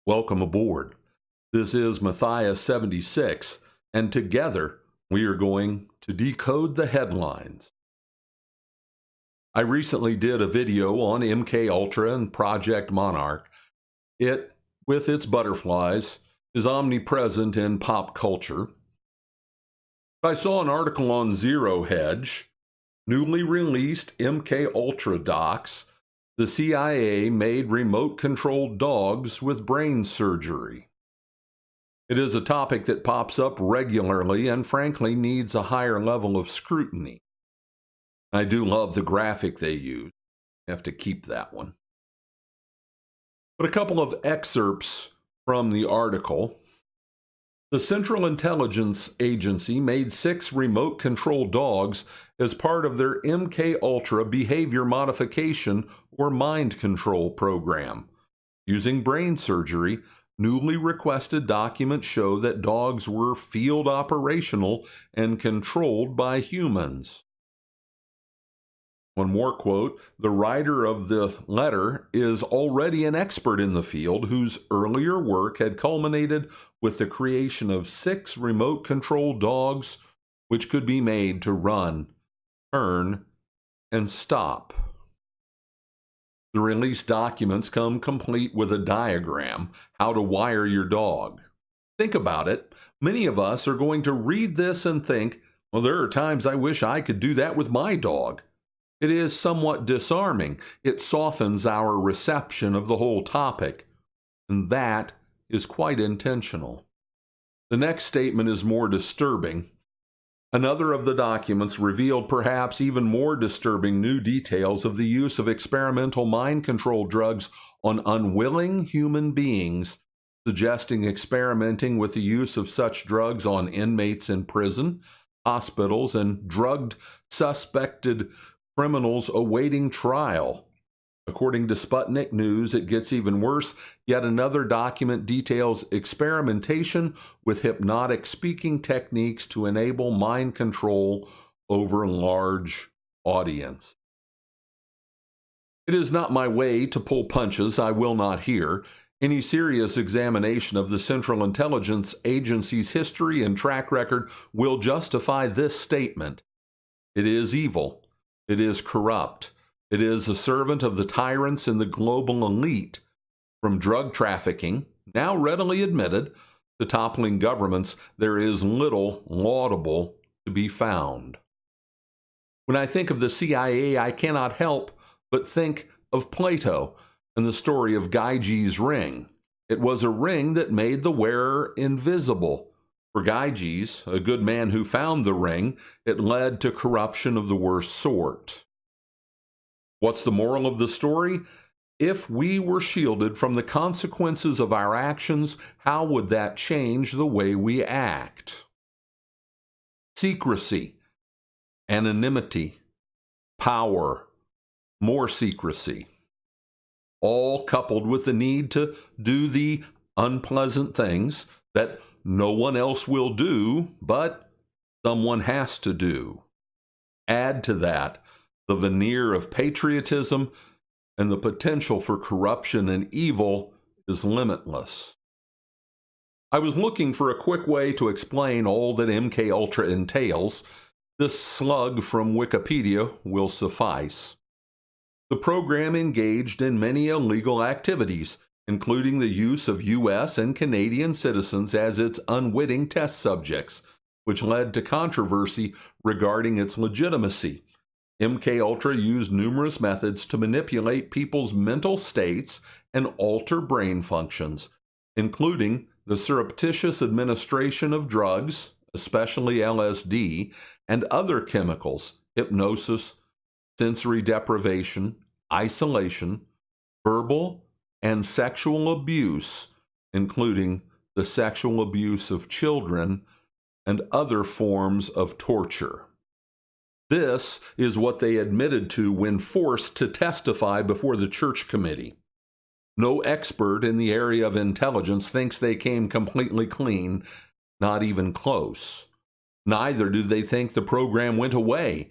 Welcome aboard. This is Matthias 76, and together we are going to decode the headlines. I recently did a video on MKUltra and Project Monarch. It, with its butterflies, is omnipresent in pop culture. I saw an article on Zero Hedge, newly released MKUltra docs. The CIA made remote-controlled dogs with brain surgery. It is a topic that pops up regularly and frankly needs a higher level of scrutiny. I do love the graphic they use. I have to keep that one. But a couple of excerpts from the article. The Central Intelligence Agency made 6 remote-controlled dogs as part of their MKUltra behavior modification or mind control program. Using brain surgery, newly requested documents show that dogs were field operational and controlled by humans. One more quote, the writer of the letter is already an expert in the field whose earlier work had culminated with the creation of 6 remote-controlled dogs which could be made to run, turn, and stop. The released documents come complete with a diagram, how to wire your dog. Think about it. Many of us are going to read this and think, well, there are times I wish I could do that with my dog. It is somewhat disarming. It softens our reception of the whole topic, and that is quite intentional. The next statement is more disturbing. Another of the documents revealed perhaps even more disturbing new details of the use of experimental mind control drugs on unwilling human beings, suggesting experimenting with the use of such drugs on inmates in prison, hospitals, and drugged suspected criminals awaiting trial. According to Sputnik News, it gets even worse. Yet another document details experimentation with hypnotic speaking techniques to enable mind control over large audience. It is not my way to pull punches. I will not hear. Any serious examination of the Central Intelligence Agency's history and track record will justify this statement. It is evil. It is corrupt. It is a servant of the tyrants in the global elite. From drug trafficking, now readily admitted, to toppling governments, there is little laudable to be found. When I think of the CIA, I cannot help but think of Plato and the story of Gyges' ring. It was a ring that made the wearer invisible. For Gyges, a good man who found the ring, it led to corruption of the worst sort. What's the moral of the story? If we were shielded from the consequences of our actions, how would that change the way we act? Secrecy, anonymity, power, more secrecy, all coupled with the need to do the unpleasant things that no one else will do, but someone has to do. Add to that the veneer of patriotism, and the potential for corruption and evil is limitless. I was looking for a quick way to explain all that MKUltra entails. This slug from Wikipedia will suffice. The program engaged in many illegal activities, including the use of U.S. and Canadian citizens as its unwitting test subjects, which led to controversy regarding its legitimacy. MKUltra used numerous methods to manipulate people's mental states and alter brain functions, including the surreptitious administration of drugs, especially LSD, and other chemicals, hypnosis, sensory deprivation, isolation, verbal and sexual abuse, including the sexual abuse of children and other forms of torture. This is what they admitted to when forced to testify before the Church Committee. No expert in the area of intelligence thinks they came completely clean, not even close. Neither do they think the program went away.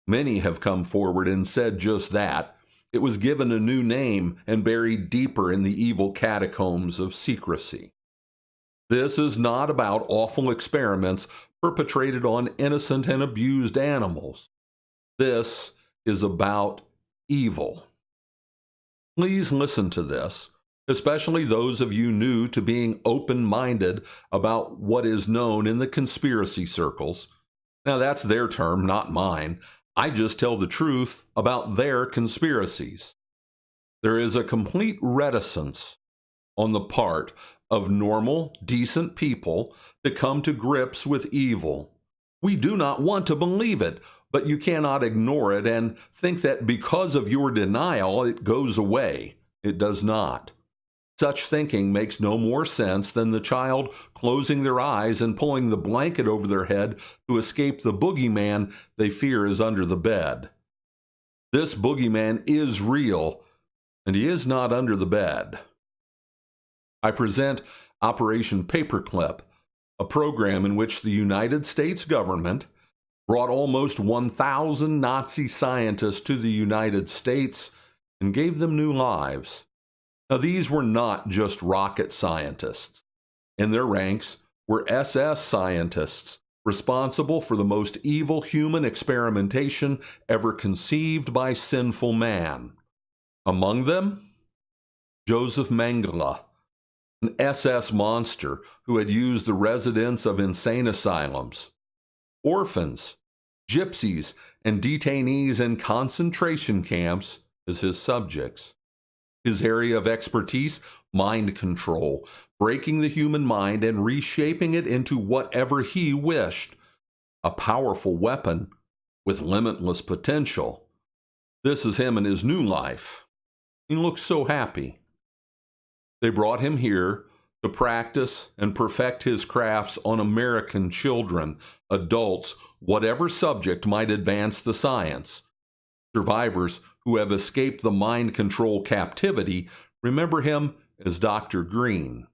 Many have come forward and said just that. it was given a new name and buried deeper in the evil catacombs of secrecy. This is not about awful experiments perpetrated on innocent and abused animals. This is about evil. Please listen to this, especially those of you new to being open-minded about what is known in the conspiracy circles. Now, that's their term, not mine. I just tell the truth about their conspiracies. There is a complete reticence on the part of normal, decent people to come to grips with evil. We do not want to believe it, but you cannot ignore it and think that because of your denial, it goes away. It does not. Such thinking makes no more sense than the child closing their eyes and pulling the blanket over their head to escape the boogeyman they fear is under the bed. This boogeyman is real, and he is not under the bed. I present Operation Paperclip, a program in which the United States government brought almost 1,000 Nazi scientists to the United States and gave them new lives. Now, these were not just rocket scientists. In their ranks were SS scientists responsible for the most evil human experimentation ever conceived by sinful man. Among them, Joseph Mengele, an SS monster who had used the residents of insane asylums, orphans, gypsies, and detainees in concentration camps as his subjects. His area of expertise, mind control, breaking the human mind and reshaping it into whatever he wished. A powerful weapon with limitless potential. This is him in his new life. He looks so happy. They brought him here to practice and perfect his crafts on American children, adults, whatever subject might advance the science. Survivors who have escaped the mind control captivity remember him as Dr. Green.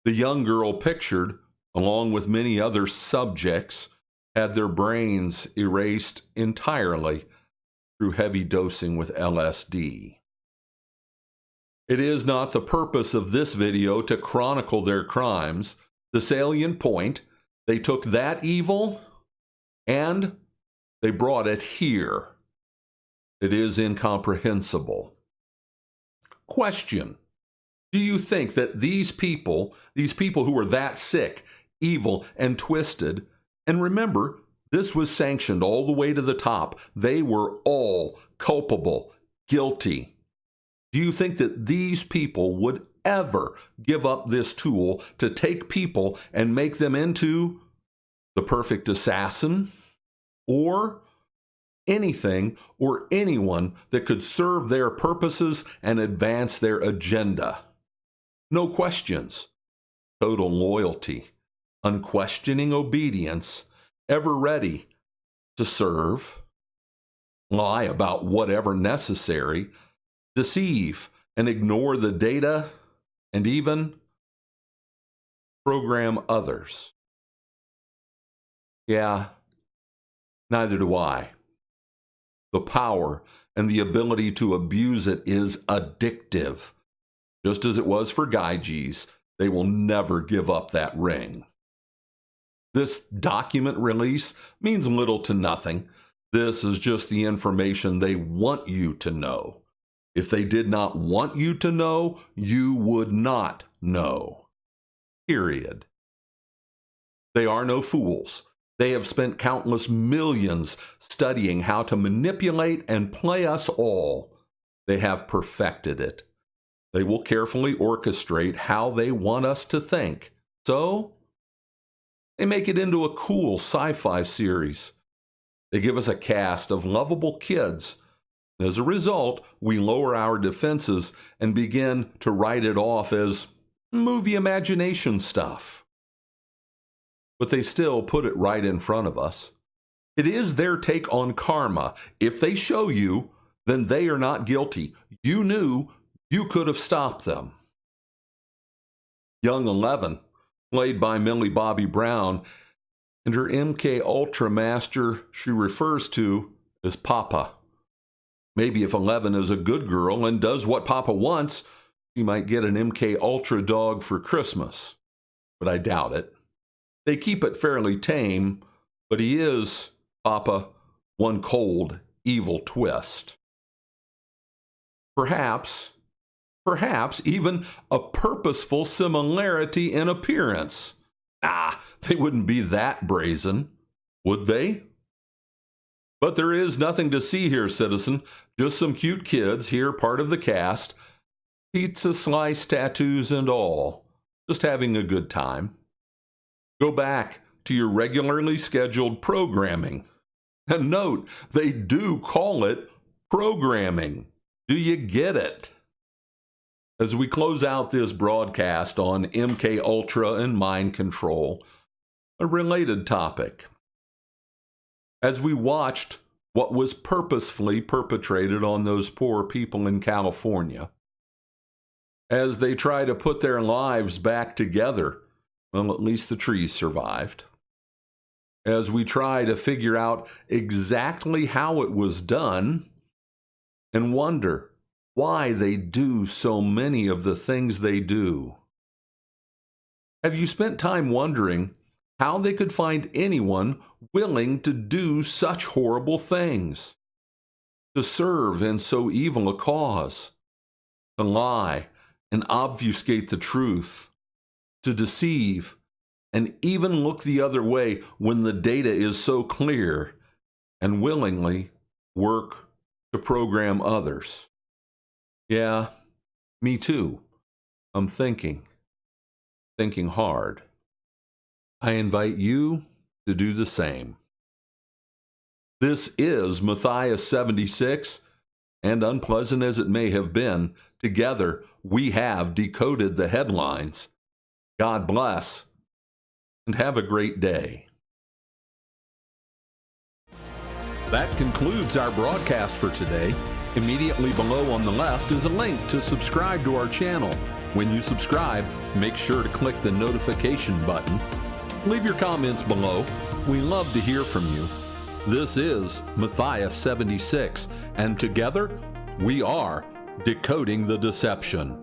The young girl pictured, along with many other subjects, had their brains erased entirely through heavy dosing with LSD. It is not the purpose of this video to chronicle their crimes. The salient point, they took that evil and they brought it here. It is incomprehensible. Question: do you think that these people who were that sick, evil, and twisted, and remember, this was sanctioned all the way to the top, they were all culpable, guilty. Do you think that these people would ever give up this tool to take people and make them into the perfect assassin or anything or anyone that could serve their purposes and advance their agenda? No questions, total loyalty, unquestioning obedience, ever ready to serve, lie about whatever necessary, deceive and ignore the data, and even program others. Yeah, neither do I. The power and the ability to abuse it is addictive. Just as it was for Gyges, they will never give up that ring. This document release means little to nothing. This is just the information they want you to know. If they did not want you to know, you would not know. Period. They are no fools. They have spent countless millions studying how to manipulate and play us all. They have perfected it. They will carefully orchestrate how they want us to think. So, they make it into a cool sci-fi series. They give us a cast of lovable kids. As a result, we lower our defenses and begin to write it off as movie imagination stuff. But they still put it right in front of us. It is their take on karma. If they show you, then they are not guilty. You knew you could have stopped them. Young 11, played by Millie Bobbie Brown, and her MKUltra master she refers to as Papa. Maybe if 11 is a good girl and does what Papa wants, she might get an MKUltra dog for Christmas. But I doubt it. They keep it fairly tame, but he is, Papa, one cold, evil twist. Perhaps even a purposeful similarity in appearance. They wouldn't be that brazen, would they? But there is nothing to see here, citizen. Just some cute kids here, part of the cast. Pizza slice tattoos and all. Just having a good time. Go back to your regularly scheduled programming. And note, they do call it programming. Do you get it? As we close out this broadcast on MKUltra and mind control, a related topic. As we watched what was purposefully perpetrated on those poor people in California, as they try to put their lives back together, well, at least the trees survived. As we try to figure out exactly how it was done and wonder why they do so many of the things they do. Have you spent time wondering how they could find anyone willing to do such horrible things, to serve in so evil a cause, to lie and obfuscate the truth, to deceive and even look the other way when the data is so clear, and willingly work to program others? Yeah, me too. I'm thinking hard. I invite you to do the same. This is Matthias 76, and unpleasant as it may have been, together we have decoded the headlines. God bless, and have a great day. That concludes our broadcast for today. Immediately below on the left is a link to subscribe to our channel. When you subscribe, make sure to click the notification button. Leave your comments below. We love to hear from you. This is Matthias 76, and together we are decoding the deception.